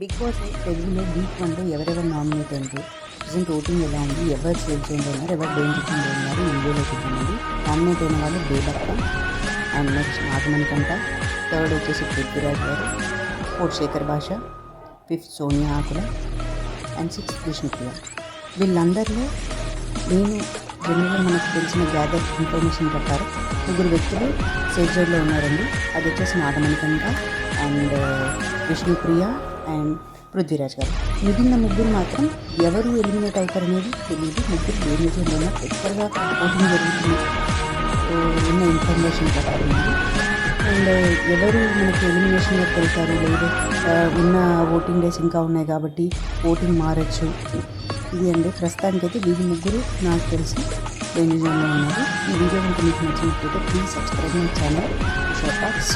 Big boss తెలుగులో week 1లో ఎవరెవరు nominate అయ్యారు, ప్రజెంట్ ఓటింగ్ ఎలా ఉంది, ఎవరు సేవ్ చేంజ్ ఉన్నారు, ఎవరు డేంజర్ చేంజ్ ఉన్నారు ఈ వీడియోలో చూద్దామండి. నామినేట్ అయిన వాళ్ళు బేబక్క అండ్ నెక్స్ట్ నాగమణి కంట, థర్డ్ వచ్చేసి పృథ్వీరాజ్ గారు, fourth Shekhar Basha, fifth Sonia Akula and sixth Vishnupriya. వీళ్ళందరిలో నేను జనరల్గా మనకు తెలిసిన గ్యాదర్ ఇన్ఫర్మేషన్ ప్రకారం ముగ్గురు వ్యక్తులు సేఫ్ జోన్లో ఉన్నారండి. అది వచ్చేసి నాగమణి కంట అండ్ విష్ణుప్రియ అండ్ పృథ్వీరాజ్ గారు. మిగిలిన ముగ్గురు మాత్రం ఎవరు ఎలిమినేట్ అవుతారనేది తెలియదు. ముగ్గురు డేంజర్లో ఉన్న ఎక్కువగా ఓటింగ్ జరుగుతుంది ఉన్న ఇన్ఫర్మేషన్ ప్రకారం అండ్ ఎవరు మనకి ఎలిమినేషన్లోకి వెళ్తారు లేదు ఉన్న ఓటింగ్ డేస్ ఇంకా ఉన్నాయి కాబట్టి ఓటింగ్ మారచ్చు. ఇది అండి ప్రస్తుతానికైతే వీళ్ళు ముగ్గురు నాకు తెలిసి డేంజర్ జోన్లో ఉన్నారు. ఈ వీడియో కనుక మీకు నచ్చినట్లయితే please subscribe my channel short talks.